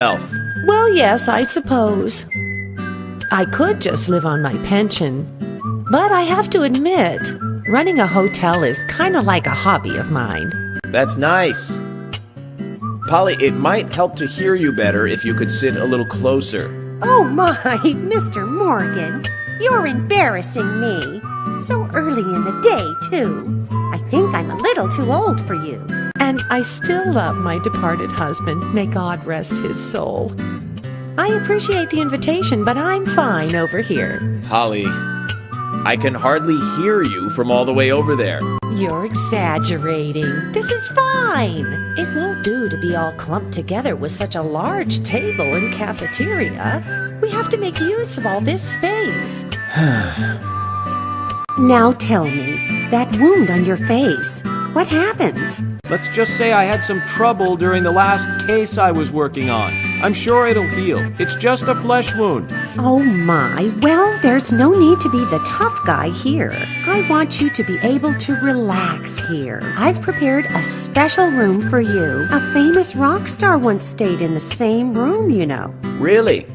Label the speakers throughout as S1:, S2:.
S1: Elf.
S2: Well, yes, I suppose. I could just live on my pension. But I have to admit, running a hotel is kind of like a hobby of mine.
S1: That's nice. Polly, it might help to hear you better if you could sit a little closer.
S3: Oh my, Mr. Morgan, you're embarrassing me. So early in the day, too. I think I'm a little too old for you.
S2: And I still love my departed husband. May God rest his soul. I appreciate the invitation, but I'm fine over here.
S1: Polly, I can hardly hear you from all the way over there.
S2: You're exaggerating. This is fine. It won't do to be all clumped together with such a large table and cafeteria. We have to make use of all this space.
S3: Now tell me, that wound on your face, what happened?
S1: Let's just say I had some trouble during the last case I was working on. I'm sure it'll heal. It's just a flesh wound.
S3: Oh my, well, there's no need to be the tough guy here. I want you to be able to relax here. I've prepared a special room for you. A famous rock star once stayed in the same room, you know.
S1: Really?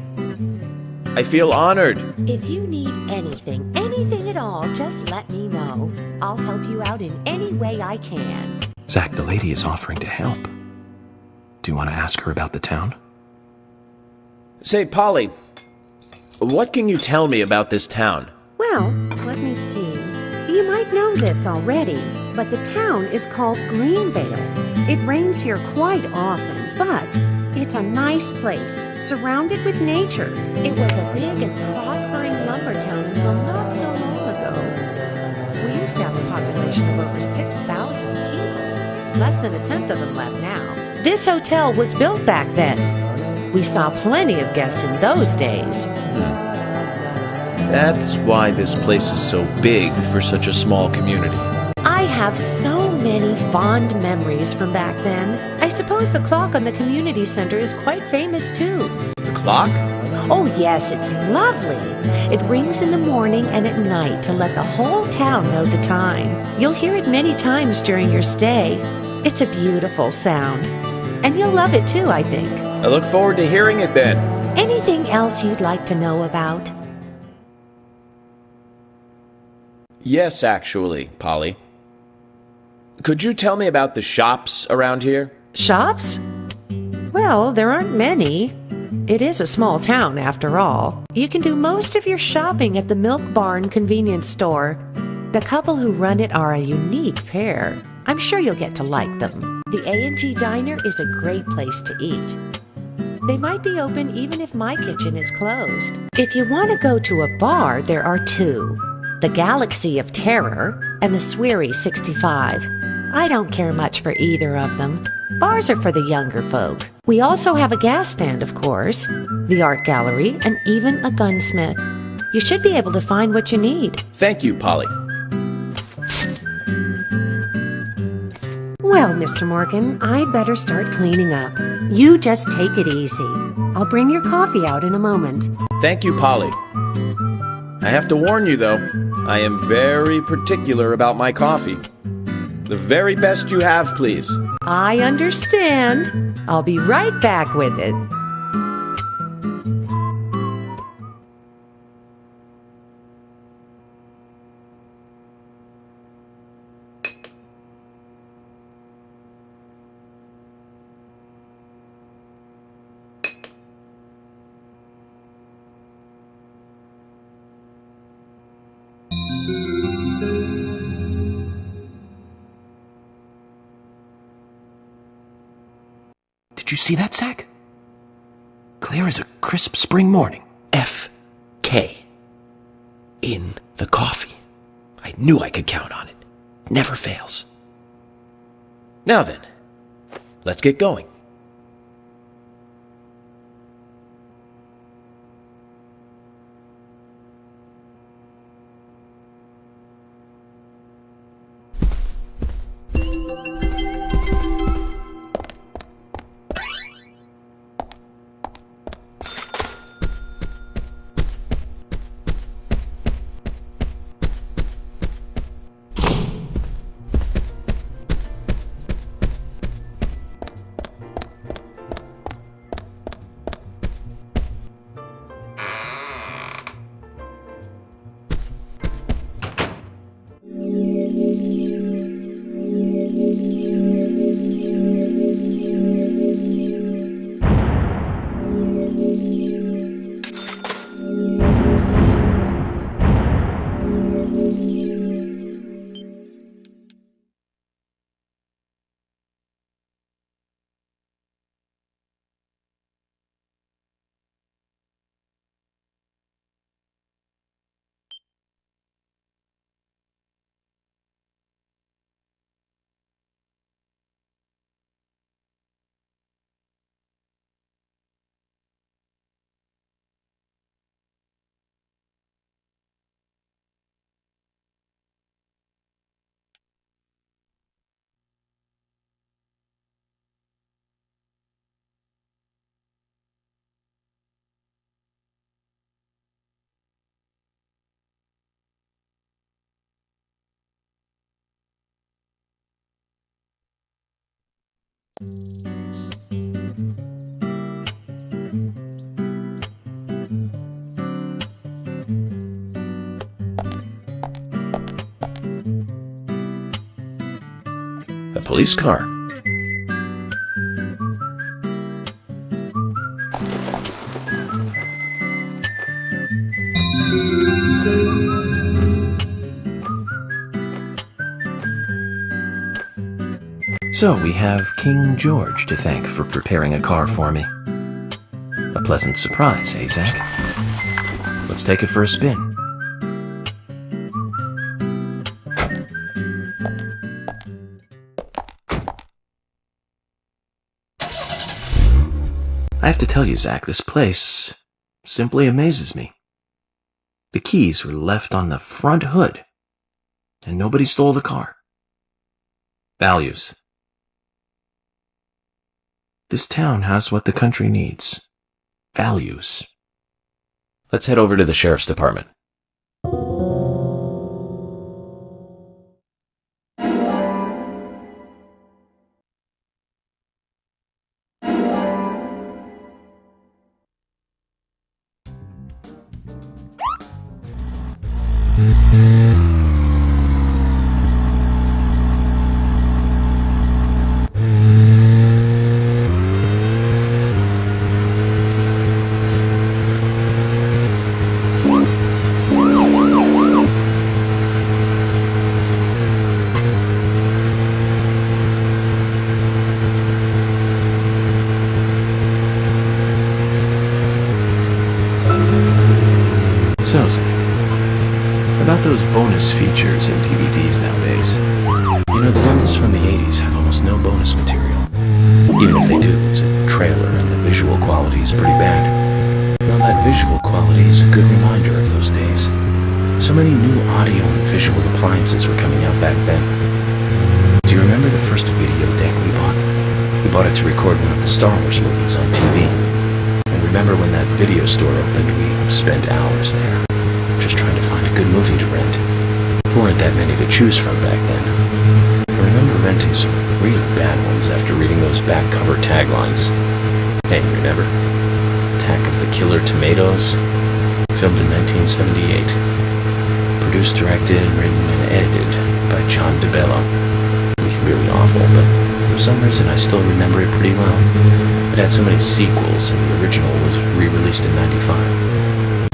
S1: I feel honored.
S2: If you need anything at all, just let me know. I'll help you out in any way I can.
S4: Zach, the lady is offering to help. Do you want to ask her about the town?
S1: Say, Polly, what can you tell me about this town?
S3: Well, let me see. You might know this already, but the town is called Greenvale. It rains here quite often, but it's a nice place, surrounded with nature. It was a big and prospering lumber town until not so long ago. We used to have a population of over 6,000 people. Less than a tenth of them left now. This hotel was built back then. We saw plenty of guests in those days.
S1: That's why this place is so big for such a small community.
S2: I have so many fond memories from back then. I suppose the clock on the community center is quite famous too.
S1: The clock?
S2: Oh yes, it's lovely. It rings in the morning and at night to let the whole town know the time. You'll hear it many times during your stay. It's a beautiful sound. And you'll love it too, I think.
S1: I look forward to hearing it then.
S2: Anything else you'd like to know about?
S1: Yes, actually, Polly. Could you tell me about the shops around here?
S2: Shops? Well, there aren't many. It is a small town, after all. You can do most of your shopping at the Milk Barn convenience store. The couple who run it are a unique pair. I'm sure you'll get to like them. The A&G Diner is a great place to eat. They might be open even if my kitchen is closed. If you want to go to a bar, there are two. The Galaxy of Terror and the Sweary 65. I don't care much for either of them. Bars are for the younger folk. We also have a gas stand, of course, the art gallery, and even a gunsmith. You should be able to find what you need.
S1: Thank you, Polly.
S3: Well, Mr. Morgan, I'd better start cleaning up. You just take it easy. I'll bring your coffee out in a moment.
S1: Thank you, Polly. I have to warn you, though, I am very particular about my coffee. The very best you have, please.
S2: I understand. I'll be right back with it.
S4: Did you see that, Zach? Clear as a crisp spring morning. F.K. in the coffee. I knew I could count on it. Never fails.
S1: Now then, let's get going.
S4: A police car. So we have King George to thank for preparing a car for me. A pleasant surprise, eh, Zach? Let's take it for a spin. I have to tell you, Zach, this place simply amazes me. The keys were left on the front hood, and nobody stole the car. Values. This town has what the country needs. Values. Let's head over to the sheriff's department. So, Zach, about those bonus features in DVDs nowadays. You know, the ones from the 80s have almost no bonus material. Even if they do, it's a trailer and the visual quality is pretty bad. Well, that visual quality is a good reminder of those days. So many new audio and visual appliances were coming out back then. Do you remember the first video deck we bought? We bought it to record one of the Star Wars movies on TV. And remember when that video store opened, we spent hours there, just trying to find a good movie to rent. There weren't that many to choose from back then. I remember renting some really bad ones after reading those back cover taglines. Hey, remember? Attack of the Killer Tomatoes? Filmed in 1978. Produced, directed, written, and edited by John DeBello. It was really awful, but for some reason I still remember it pretty well. It had so many sequels, and the original was re-released in '95.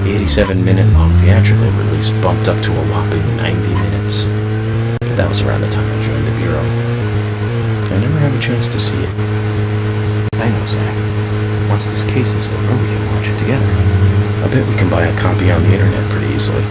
S4: The 87-minute long theatrical release bumped up to a whopping 90 minutes. But that was around the time I joined the Bureau. I never have a chance to see it. I know, Zach. Once this case is over, we can watch it together. I bet we can buy a copy on the internet pretty easily.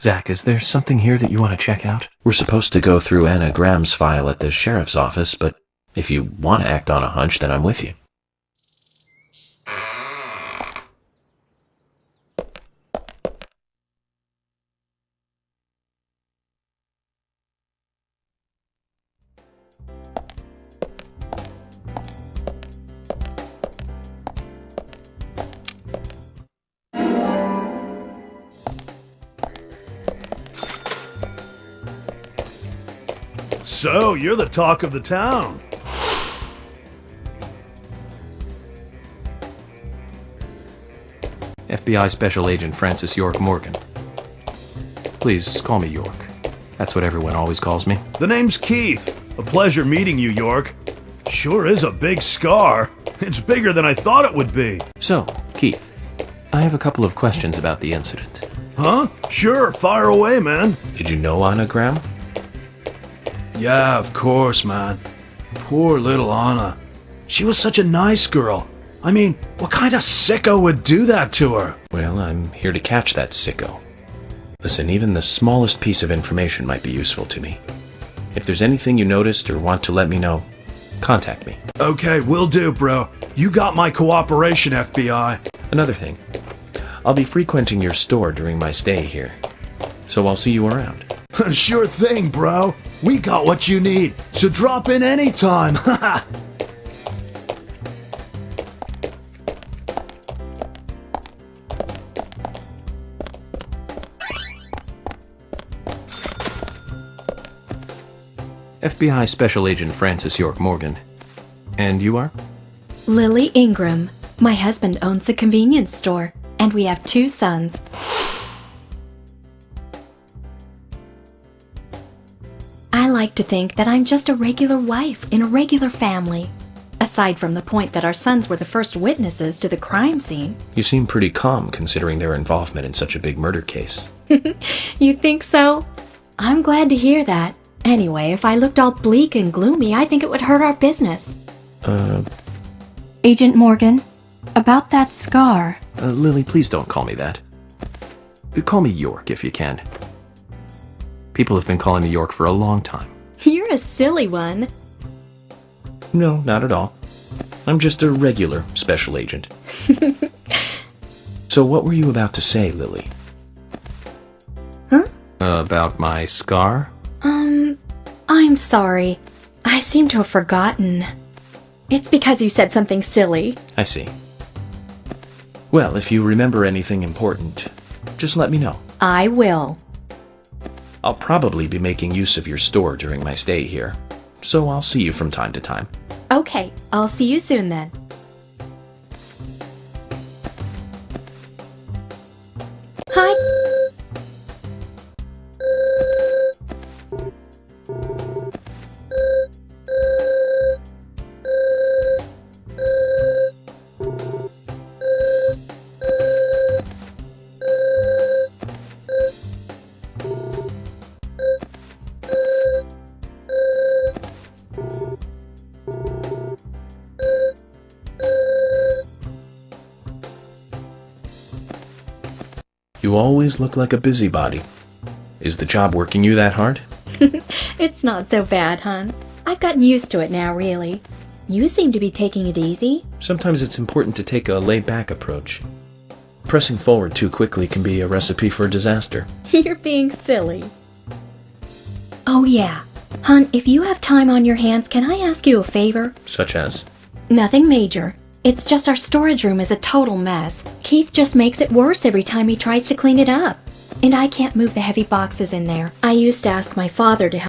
S4: Zach, is there something here that you want to check out? We're supposed to go through Anna Graham's file at the sheriff's office, but if you want to act on a hunch, then I'm with you.
S5: So, you're the talk of the town.
S4: FBI Special Agent Francis York Morgan. Please call me York. That's what everyone always calls me.
S5: The name's Keith. A pleasure meeting you, York. Sure is a big scar. It's bigger than I thought it would be.
S4: So, Keith, I have a couple of questions about the incident.
S5: Huh? Sure, fire away, man.
S4: Did you know Anna Graham?
S5: Yeah, of course, man. Poor little Anna. She was such a nice girl. I mean, what kind of sicko would do that to her?
S4: Well, I'm here to catch that sicko. Listen, even the smallest piece of information might be useful to me. If there's anything you noticed or want to let me know, contact me.
S5: Okay, will do, bro. You got my cooperation, FBI.
S4: Another thing, I'll be frequenting your store during my stay here, so I'll see you around.
S5: Sure thing, bro. We got what you need, so drop in anytime. Haha.
S4: FBI Special Agent Francis York Morgan. And you are?
S6: Lily Ingram. My husband owns the convenience store, and we have 2 sons. I like to think that I'm just a regular wife in a regular family. Aside from the point that our sons were the first witnesses to the crime scene.
S4: You seem pretty calm considering their involvement in such a big murder case.
S6: You think so? I'm glad to hear that. Anyway, if I looked all bleak and gloomy, I think it would hurt our business. Agent Morgan, about that scar.
S4: Lily, please don't call me that. Call me York if you can. People have been calling me York for a long time.
S6: You're a silly one.
S4: No, not at all. I'm just a regular special agent. So what were you about to say, Lily?
S6: Huh?
S4: About my scar?
S6: I'm sorry. I seem to have forgotten. It's because you said something silly.
S4: I see. Well, if you remember anything important, just let me know.
S6: I will.
S4: I'll probably be making use of your store during my stay here, so I'll see you from time to time.
S6: Okay, I'll see you soon then. Hi.
S4: You always look like a busybody. Is the job working you that hard?
S6: It's not so bad, hon. I've gotten used to it now, really. You seem to be taking it easy.
S4: Sometimes it's important to take a laid-back approach. Pressing forward too quickly can be a recipe for disaster.
S6: You're being silly. Oh yeah. Hon, if you have time on your hands, can I ask you a favor?
S4: Such as?
S6: Nothing major. It's just our storage room is a total mess. Keith just makes it worse every time he tries to clean it up. And I can't move the heavy boxes in there. I used to ask my father to help.